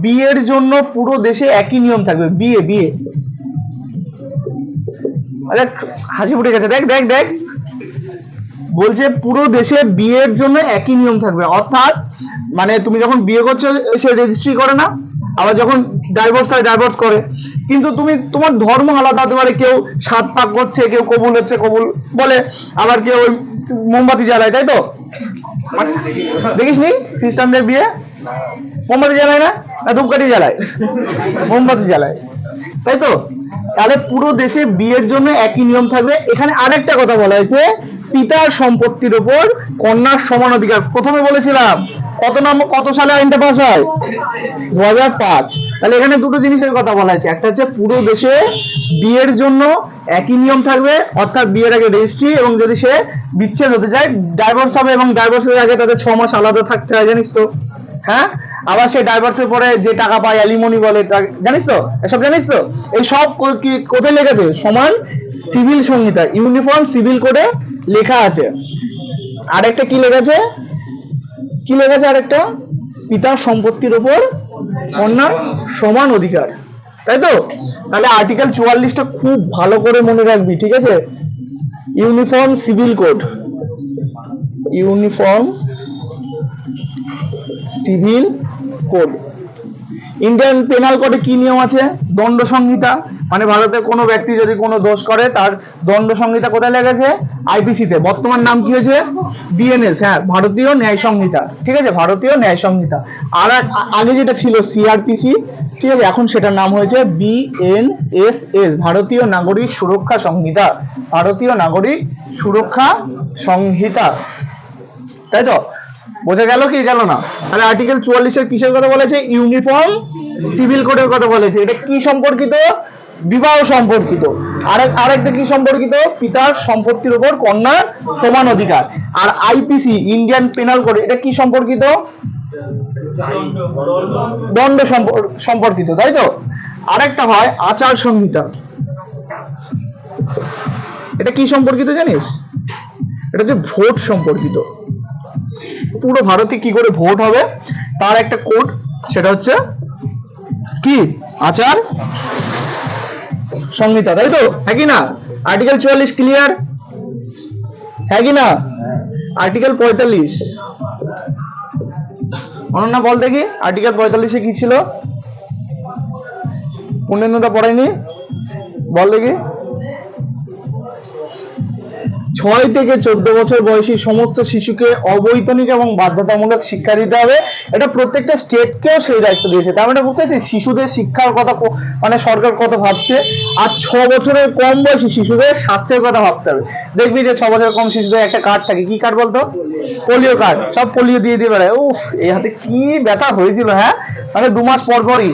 বিয়ের জন্য পুরো দেশে একই নিয়ম থাকবে, বিয়ে আরে হাসি ফুটে গেছে, দেখ দেখ দেখ, বলছে পুরো দেশে বিয়ের জন্য একই নিয়ম থাকবে, অর্থাৎ মানে তুমি যখন বিয়ে করছো সে রেজিস্ট্রি করে না, আবার যখন ডাইভোর্স হয় ডাইভোর্স করে, কিন্তু তুমি তোমার ধর্ম আলাদা হতে পারে, কেউ 7 পাক করছে, কেউ কবুল হচ্ছে কবুল বলে, আবার কেউ মোমবাতি জ্বালায়, তাই তো দেখিস নি খ্রিস্টানদের বিয়ে মোমবাতি জ্বালায় না, ধূপকাঠি জ্বালায়, মোমবাতি জ্বালায়, তাই তো। তাহলে পুরো দেশে বিয়ের জন্য একই নিয়ম থাকবে। এখানে আরেকটা কথা বলা হয়েছে, পিতার সম্পত্তির উপর কন্যার সমান অধিকার। প্রথমে বলেছিলাম কত সালে আইনটা পাস হয়, 2005। তাহলে এখানে দুটো জিনিসের কথা বলা হয়েছে, একটা হচ্ছে পুরো দেশে বিয়ের জন্য একই নিয়ম থাকবে, অর্থাৎ বিয়ের আগে রেজিস্ট্রি, এবং যদি সে বিচ্ছেদ হতে চায় ডাইভোর্স হবে, এবং ডাইভোর্সের আগে তাদের 6 মাস আলাদা থাকতে হয়, জানিস তো, হ্যাঁ। আবার সে ডাইভোর্সের পরে যে টাকা পায় অ্যালিমনি বলে, জানিস তো, এসব জানিস তো। এই সব কোথায় লেখা আছে, সমান সিভিল সংহিতা, ইউনিফর্ম সিভিল কোডে লেখা আছে। আরেকটা কি লেখা আছে, আরেকটা পিতার সম্পত্তির উপর কন্যার সমান অধিকার, তাই তো। তাহলে আর্টিকেল 44টা খুব ভালো করে মনে রাখবি, ঠিক আছে। Uniform civil code, uniform civil code. Indian penal কোডে কি নিয়ম আছে, দণ্ড সংহিতা, মানে ভারতে কোনো ব্যক্তি যদি কোনো দোষ করে তার দণ্ড সংহিতা কোথায় লেগেছে, আইপিসি তে, বর্তমান নাম কি হয়েছে, বিএনএস, হ্যাঁ ভারতীয় ন্যায় সংহিতা, ঠিক আছে, ভারতীয় ন্যায় সংহিতা। আর আগে যেটা ছিল সিআরপিসি, ঠিক আছে, এখন সেটার নাম হয়েছে বিএনএসএস, ভারতীয় নাগরিক সুরক্ষা সংহিতা, ভারতীয় নাগরিক সুরক্ষা সংহিতা, তাই তো। বোঝা গেল কি গেল না? তাহলে আর্টিকেল 44-এর কিসের কথা বলেছে, ইউনিফর্ম সিভিল কোডের কথা বলেছে। এটা কি সম্পর্কিত, বিবাহ সম্পর্কিত। আরেকটা কি সম্পর্কিত, পিতার সম্পত্তির উপর কন্যার সমান অধিকার। আর আইপিসি, ইন্ডিয়ান পেনাল কোড, এটা কি সম্পর্কিত, দণ্ড সম্পর্কিত, তাই তো। আরেকটা হয় আচার সংহিতা, এটা কি সম্পর্কিত জানিস, এটা হচ্ছে ভোট সম্পর্কিত। পুরো ভারতে কি করে ভোট হবে তার একটা কোড, সেটা হচ্ছে কি, আচার সংহিতা, তাই তো, হ্যাঁ কি না। আর্টিকেল 44 ক্লিয়ার, হ্যাঁ কি না। আর্টিকেল 45, অনন্যা বল দেখি আর্টিকেল 45-এ কি ছিল? পূর্ণেন্দুদা পড়ায়নি, বল দেখি। 6 থেকে 14 বছর বয়সী সমস্ত শিশুকে অবৈতনিক এবং বাধ্যতামূলক শিক্ষা দিতে হবে। এটা প্রত্যেকটা স্টেটকেও সেই দায়িত্ব দিয়েছে। তার মানে বুঝতে পারছি শিশুদের শিক্ষার কথা মানে সরকার কত ভাবছে। আর 6 বছরের কম বয়সী শিশুদের স্বাস্থ্যের কথা ভাবতে হবে। দেখবি যে 6 বছরের কম শিশুদের একটা কার্ড থাকে, কি কার্ড বলতো? Polio card. সব পোলিও দিয়ে দিয়ে বেড়ায়। উফ, এই হাতে কি ব্যথা হয়েছিল, হ্যাঁ মানে 2 মাস পর পরই,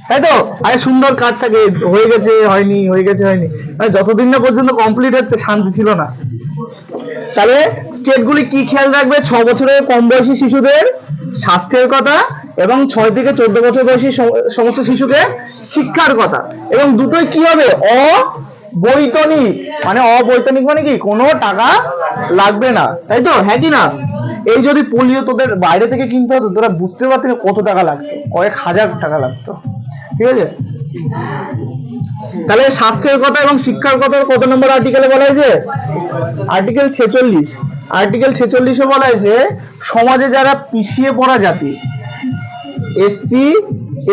তাই তো? আরে সুন্দর কার্ড থাকে, হয়ে গেছে হয়নি, হয়ে গেছে হয়নি, মানে যতদিন না পর্যন্ত কমপ্লিট হচ্ছে শান্তি ছিল না। তাহলে স্টেটগুলি কি খেয়াল রাখবে? 6 বছরের কম বয়সী শিশুদের স্বাস্থ্যের কথা এবং 6 থেকে 14 বছর বয়সী সমস্ত শিশুকে শিক্ষার কথা। এবং দুটোই কি হবে? অবৈতনিক। মানে অবৈতনিক মানে কি? কোনো টাকা লাগবে না, তাই তো? হ্যাঁ কি না? এই যদি পোলিও তোদের বাইরে থেকে কিনতে হতো, তোরা বুঝতে পারতি না কত টাকা লাগতো, কয়েক হাজার টাকা লাগতো, ঠিক আছে? তাহলে স্বাস্থ্যের কথা এবং শিক্ষার কথা কত নম্বর আর্টিকেলে বলা হয়েছে? আর্টিকেল 46। আর্টিকেল 46-এ বলা হয়েছে সমাজে যারা পিছিয়ে পড়া জাতি, এসসি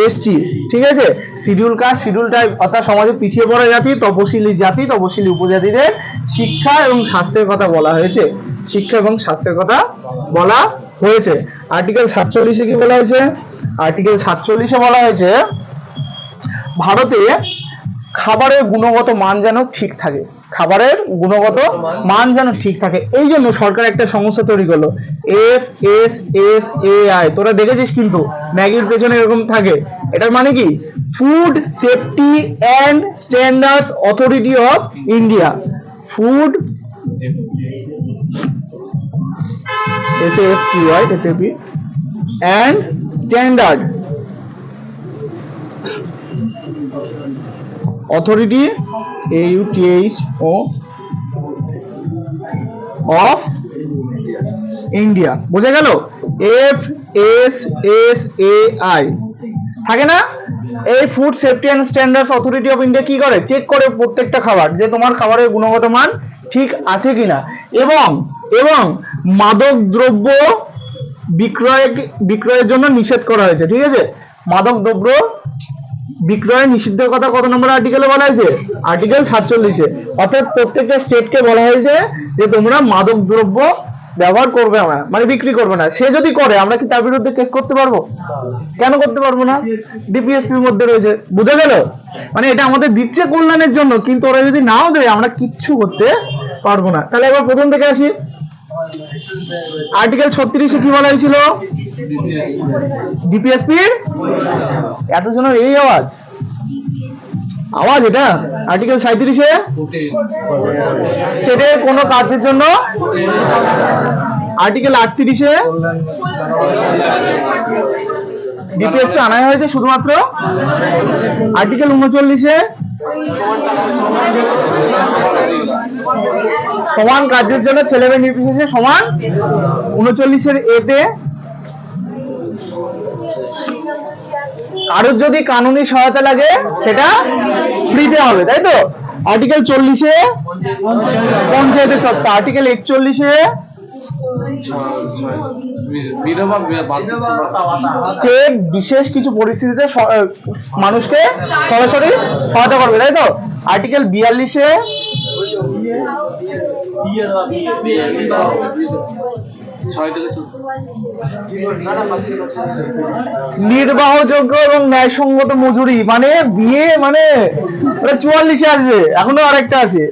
এসটি, ঠিক আছে, শিডিউল কাস্ট, শিডিউল ট্রাইব, অর্থাৎ সমাজে পিছিয়ে পড়া জাতি, তপশিলি জাতি, তপশিলি উপজাতিদের শিক্ষা এবং স্বাস্থ্যের কথা বলা হয়েছে। শিক্ষা এবং স্বাস্থ্যের কথা বলা হয়েছে। আর্টিকেল 47-এ কি বলা হয়েছে? আর্টিকেল 47-এ বলা হয়েছে ভারতে খাবারের গুণগত মান যেন ঠিক থাকে, খাবারের গুণগত মান যেন ঠিক থাকে। এই জন্য সরকার একটা সংস্থা তৈরি করলো, FSSAI। তোরা দেখেছিস কিন্তু ম্যাগির পেছনে এরকম থাকে। এটার মানে কি? Food safety and standards authority of India. Food SAFT, right? SAP and standard authority AUTHO of India। বোঝা গেল? FSSAI থাকে না? এই food safety and standards authority of India কি করে? চেক করে প্রত্যেকটা খাবার যে তোমার খাবারের গুণগত মান ঠিক আছে কিনা। এবং এবং মাদক দ্রব্য বিক্রয়ের জন্য নিষেধ করা হয়েছে, ঠিক আছে? মাদক দ্রব্য বিক্রয় নিষিদ্ধের কথা কত নম্বর আর্টিকেলে বলা হয়েছে? আর্টিকেল 47-এ। অর্থাৎ প্রত্যেকটা স্টেটকে বলা হয়েছে যে তোমরা মাদক দ্রব্য ব্যবহার করবে না, মানে বিক্রি করবে না। সে যদি করে আমরা কি তার বিরুদ্ধে কেস করতে পারবো? কেন করতে পারবো না? ডিপিএসপির মধ্যে রয়েছে। বুঝা গেল? মানে এটা আমাদের দিচ্ছে কল্যাণের জন্য, কিন্তু ওরা যদি নাও দেয় আমরা কিচ্ছু করতে পারবো না। তাহলে এবার প্রথম থেকে আসি। আর্টিকেল 36-এ কি বলা হয়েছিল? ডিপিএসপির এতজনের এই আওয়াজ এটা। আর্টিকেল 37-এ স্টেটের কোন কাজের জন্য। আর্টিকেল 38-এ ডিপিএসপি আনা হয়েছে শুধুমাত্র। আর্টিকেল 39-এ সমান কাজের জন্য ছেলে মেয়ে নির্বিশেষে সমান। 39-এর এতে কারোর যদি কানুনি সহায়তা লাগে সেটা ফ্রিতে হবে, তাই তো? আর্টিকেল 40-এ পঞ্চায়েতের চর্চা। আর্টিকেল 41-এ স্টেট বিশেষ কিছু পরিস্থিতিতে মানুষকে সরাসরি সহায়তা করবে, তাই তো? আর্টিকেল 42-এ নির্বাহযোগ্য এবং ন্যায়সঙ্গত মজুরি, মানে বিয়ে মানে 44-এ আসবে, এখনো আরেকটা আছে।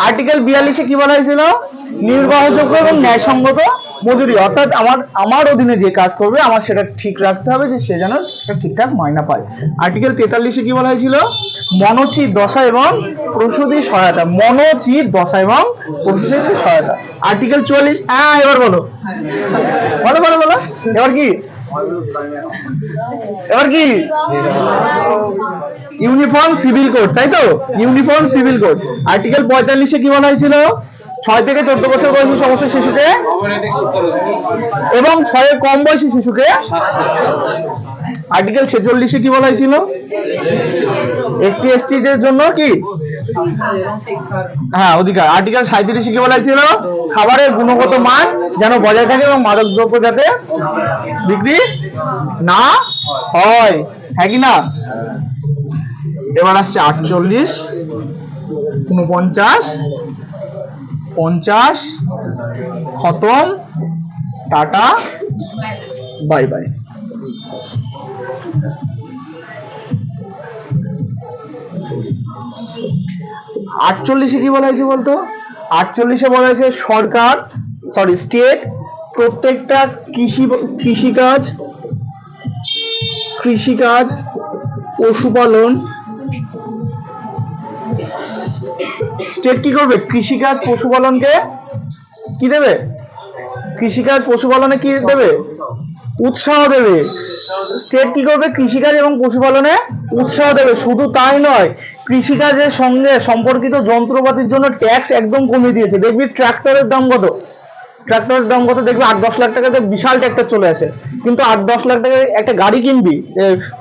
আর্টিকেল 42-এ কি বলা হয়েছিল? নির্বাহযোগ্য এবং ন্যায়সঙ্গত মজুরি। অর্থাৎ আমার অধীনে যে কাজ করবে আমার সেটা ঠিক রাখতে হবে যে সে যেন ঠিকঠাক মাইনা পায়। আর্টিকেল 43-এ কি বলা হয়েছিল? মনোচিত দশা এবং প্রসূতি সহায়তা। মনোচিত দশা এবং প্রসূতি সহায়তা। আর্টিকেল 44। এবার বলো বলো বলো বলো এবার কি? ইউনিফর্ম সিভিল কোড, তাই তো? Uniform civil code. আর্টিকেল 45-এ কি বলা হয়েছিল? 6 থেকে 14 বছর বয়সী সমস্ত শিশুকে এবং 6 এর কম বয়সী শিশুকে। আর্টিকেল 46-এ কি বলা হয়েছিল? এসসি এসটি দের জন্য কি হ্যাঁ অধিকার। আর্টিকেল 37 কি বলা ছিল? খাবারের গুণগত মান যেন বজায় থাকে এবং মাদক দ্রব্য যাতে বিক্রি না হয়, হ্যাঁ কি না? এবার আসছে 48, 49, 50, খতম, টাটা, বাই বাই। 48 কি বলা হয়েছে বলতো? 48 বলা হয়েছে সরকার স্টেট প্রত্যেকটা কৃষিকাজ, পশুপালন, স্টেট কি করবে? কৃষিকাজ পশুপালনকে কি দেবে? কৃষিকাজ পশুপালনে কি দেবে? উৎসাহ দেবে। স্টেট কি করবে? কৃষিকাজ এবং পশুপালনে উৎসাহ দেবে। শুধু তাই নয়, কৃষিকাজের সঙ্গে সম্পর্কিত যন্ত্রপাতির জন্য ট্যাক্স একদম কমিয়ে দিয়েছে। দেখবি ট্রাক্টরের দাম কত? দেখবি 8-10 লাখ টাকাতে বিশাল ট্রাক্টর চলে আসে, কিন্তু 8-10 লাখ টাকায় একটা গাড়ি কিনবি,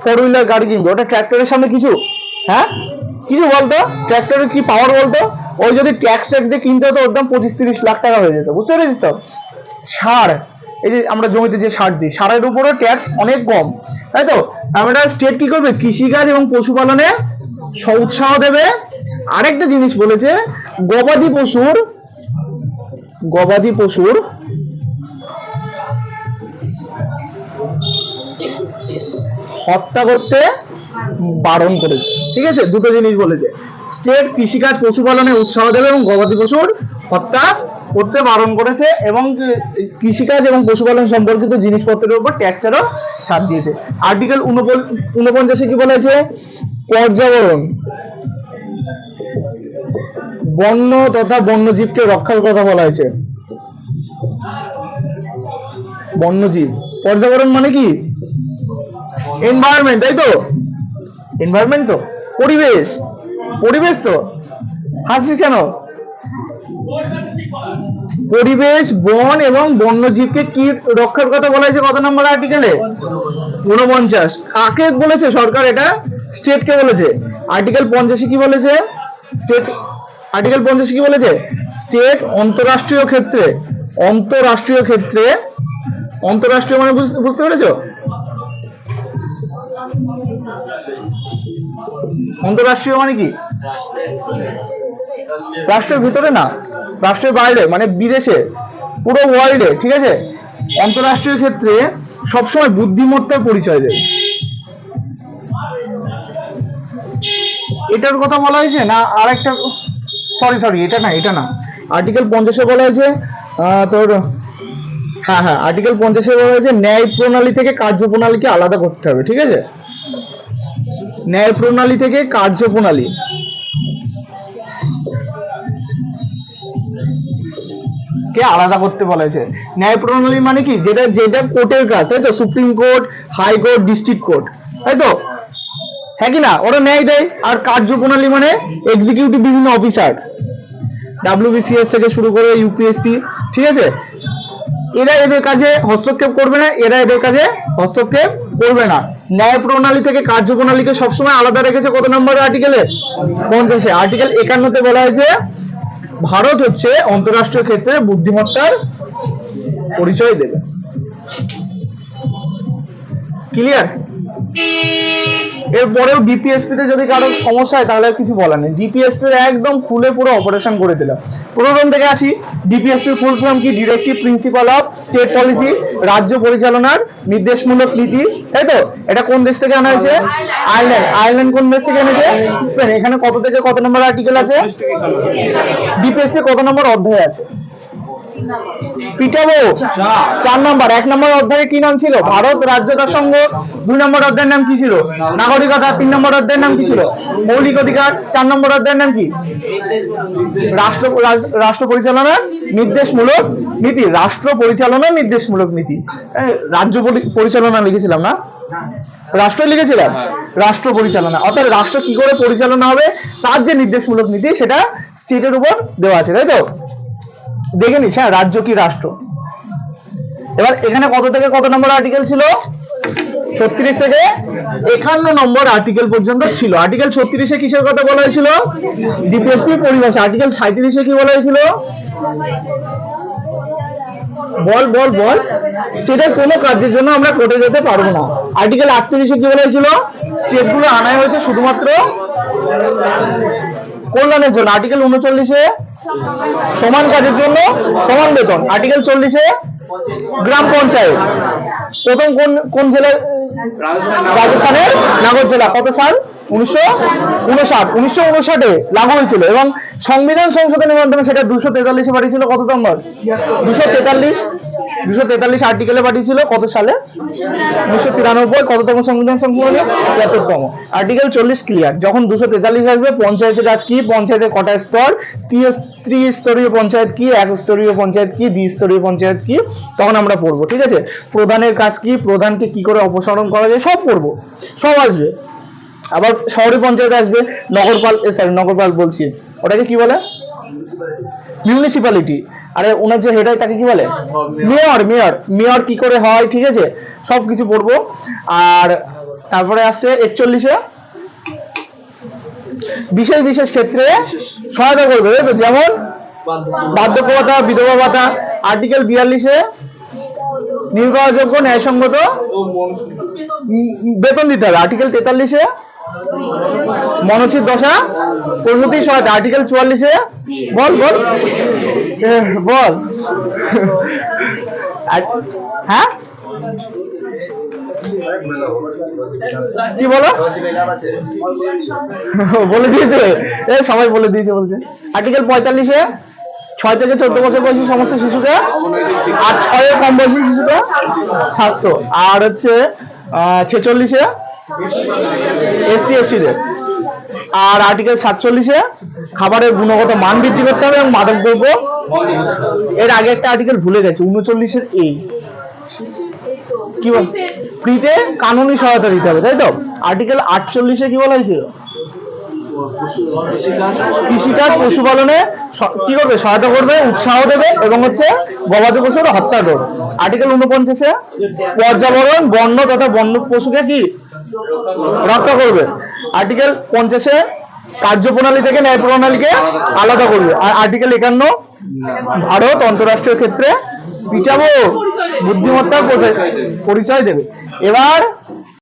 4 হুইলার গাড়ি কিনবি, ওটা ট্রাক্টরের সামনে কিছু? হ্যাঁ কিছু বলতো? ট্রাক্টরের কি পাওয়ার বলতো? ওই যদি ট্যাক্স দিয়ে কিনতে হতো ওর দাম 25-30 লাখ টাকা হয়ে যেত, বুঝতে পেরেছিস তো? সার, এই যে আমরা জমিতে যে সার দিই, সারের উপরে ট্যাক্স অনেক কম, তাই তো? আমরা স্টেট কি করবে? কৃষিকাজ এবং পশুপালনে উৎসাহ দেবে। আরেকটা জিনিস বলেছে, গবাদি পশুর হত্যা করতে বারণ করেছে, ঠিক আছে? দুটো জিনিস বলেছে, স্টেট কৃষিকাজ পশুপালনে উৎসাহ দেবে এবং গবাদি পশুর হত্যা করতে বারণ করেছে, এবং কৃষিকাজ এবং পশুপালন সম্পর্কিত জিনিসপত্রের উপর ট্যাক্সেরও ছাড় দিয়েছে। আর্টিকেল 49 কি বলেছে? পর্যাবরণ, বন্য তথা বন্যজীবকে রক্ষার কথা বলা হয়েছে। বন্যজীব, পর্যাবরণ মানে কি? এনভায়রনমেন্ট, তাই তো? এনভায়রনমেন্ট তো পরিবেশ তো। হাসিস কেন? পরিবেশ, বন এবং বন্যজীবকে কি রক্ষার কথা বলা হয়েছে কত নম্বর আর্টিকেলে? 49। কাকে বলেছে? সরকার এটা স্টেটকে বলেছে। আর্টিকেল 85 কি বলেছে? স্টেট অন্তরাষ্ট্রীয় ক্ষেত্রে অন্তরাষ্ট্রীয় মানে বুঝতে পেরেছো? অন্তরাষ্ট্রীয় মানে কি? রাষ্ট্রের ভিতরে না, রাষ্ট্রের বাইরে, মানে বিদেশে, পুরো ওয়ার্ল্ডে, ঠিক আছে? অন্তরাষ্ট্রীয় ক্ষেত্রে সবসময় বুদ্ধিমত্তার পরিচয় দেয়। এটার কথা বলা হয়েছে না? আর একটা, সরি এটা না। আর্টিকেল 50 বলা হয়েছে তোর, হ্যাঁ আর্টিকেল 50 বলা হয়েছে ন্যায় প্রণালী থেকে কার্যপ্রণালীকে আলাদা করতে হবে, ঠিক আছে? ন্যায় প্রণালী থেকে কার্যপ্রণালী কে আলাদা করতে বলা হয়েছে। ন্যায় প্রণালী মানে কি? যেটা কোর্টের কাজ, তাই তো? Supreme court, high court, district court, তাই তো? হ্যাঁ কি না? ওরা ন্যায় দেয়। আর কার্যপ্রণালী মানে এক্সিকিউটিভ বিভিন্ন অফিসার, WBCS থেকে শুরু করে ইউপিএসসি, ঠিক আছে? এরা এদের কাজে হস্তক্ষেপ করবে না। ন্যায় প্রণালী থেকে কার্যপ্রণালীকে সবসময় আলাদা রেখেছে কত নম্বর আর্টিকেলে? 50। আর্টিকেল 51 বলা হয়েছে ভারত হচ্ছে অন্তরাষ্ট্রীয় ক্ষেত্রে বুদ্ধিমত্তার পরিচয় দেবে। ক্লিয়ার? এরপরেও ডিপিএসপি তে যদি কারো সমস্যা হয় তাহলে কিছু বলার নেই। ডিপিএসপি একদম খুলে পুরো অপারেশন করে দিলাম। প্রথম থেকে আসি, ডিপিএসপির ফুল ফর্ম কি? Directive principal of state policy, রাজ্য পরিচালনার নির্দেশমূলক নীতি, তাই তো? এটা কোন দেশ থেকে আনা হয়েছে? আয়ারল্যান্ড কোন দেশ থেকে এনেছে? স্পেন। এখানে কত থেকে কত নম্বর আর্টিকেল আছে? ডিপিএসপি কত নম্বর অধ্যায় আছে? পিটাবো 4 নম্বর। 1 নম্বর অধ্যায়ে কি নাম ছিল? ভারত রাজ্যতা সংঘ। 2 নম্বর অধ্যায়ের নাম কি ছিল? নাগরিকতা। 3 নম্বর অধ্যায়ের নাম কি ছিল? মৌলিক অধিকার। 4 নম্বর অধ্যায়ের নাম কি? রাষ্ট্র পরিচালনার নির্দেশমূলক নীতি। রাষ্ট্র পরিচালনার নির্দেশমূলক নীতি। রাজ্য পরিচালনা লিখেছিলাম না? রাষ্ট্র লিখেছিলাম, রাষ্ট্র পরিচালনা, অর্থাৎ রাষ্ট্র কি করে পরিচালনা হবে তার যে নির্দেশমূলক নীতি সেটা স্টেটের উপর দেওয়া আছে, তাই তো? দেখে নিস, হ্যাঁ, রাজ্য কি রাষ্ট্র। এবার এখানে কত থেকে কত নম্বর আর্টিকেল ছিল? 36 থেকে 51 নম্বর আর্টিকেল পর্যন্ত ছিল। আর্টিকেল 36-এ কিসের কথা বলা হয়েছিল? ডিপিএসপি পরিভাষা। আর্টিকেল 37-এ কি বলা হয়েছিল? বল বল বল। স্টেটের কোনো কাজের জন্য আমরা কোর্টে যেতে পারবো না। আর্টিকেল 38-এ কি বলা হয়েছিল? স্টেটগুলো আনা হয়েছে শুধুমাত্র কল্যাণের জন্য। আর্টিকেল 39-এ সমান কাজের জন্য সমান বেতন। আর্টিকেল 40-এ গ্রাম পঞ্চায়েত প্রথম কোন জেলায়? রাজস্থানের নাগর জেলা। কত সাল? 1959 লাগু হয়েছিল এবং সংবিধান সংশোধনের মাধ্যমে সেটা 243-এ পাঠিয়েছিল। কত নম্বর? 243 আর্টিকেলে পাঠিয়েছিল। কত সালে? 1993। কততম সংবিধান সংশোধনী? 73তম। Article 40 clear. যখন 243 আসবে, পঞ্চায়েতের কাজ কি, পঞ্চায়েতের কটা স্তর, ত্রিস্তরীয় পঞ্চায়েত কি, একস্তরীয় পঞ্চায়েত কি, দ্বিস্তরীয় পঞ্চায়েত কি, তখন আমরা পড়বো। ঠিক আছে? প্রধানের কাজ কি, প্রধানকে কি করে অপসারণ করা যায়, সব পড়বো, সব আসবে। আবার শহরে পঞ্চায়েত আসবে, নগরপাল বলছি, ওটাকে কি বলে? মিউনিসিপ্যালিটি। আরে ওনার যে হেড হয় তাকে কি বলে? মেয়র। মেয়র কি করে হয়, ঠিক আছে, সবকিছু পড়বো। আর তারপরে আসছে 41-এ বিশেষ ক্ষেত্রে সহায়তা করবে, তো যেমন বার্ধক্য ভাতা, বিধবা ভাতা। আর্টিকেল 42-এ নির্ভরযোগ্য ন্যায়সঙ্গত বেতন দিতে হবে। আর্টিকেল 43-এ মনোচিত দশা প্রসূতি সহায়তা। আর্টিকেল 44-এ বল বল বল হ্যাঁ কি বলো? বলে দিয়েছে, সবাই বলে দিয়েছে বলছে। আর্টিকেল 45-এ 6 থেকে 14 বছর বয়সী সমস্ত শিশুকে আর 6 এর কম বয়সী শিশুকে স্বাস্থ্য। আর হচ্ছে 46-এ এসসি এসটিদের। আর আর্টিকেল 47-এ খাবারের গুণগত মান বৃদ্ধি করতে হবে এবং মাদক দ্রব্য। এর আগে একটা আর্টিকেল ভুলে গেছে, 39-এর কি বল, ফ্রিতে কানুনি সহায়তা দিতে হবে, তাই তো? আর্টিকেল 48-এ কি বলা হয়েছিল? কৃষিকাজ পশুপালনে কি করবে? সহায়তা করবে, উৎসাহ দেবে এবং হচ্ছে গবাদি পশুর হত্যা করবে। আর্টিকেল 49-এ পর্যাবরণ, বন্য তথা বন্য পশুকে কি রক্ষা করবে। আর্টিকেল 50-এ কার্যপ্রণালী থেকে ন্যায় প্রণালীকে আলাদা করবে। আর আর্টিকেল 51 ভারত অন্তরাষ্ট্রীয় ক্ষেত্রে পিটাবো বুদ্ধিমত্তার পরিচয় দেবে। এবার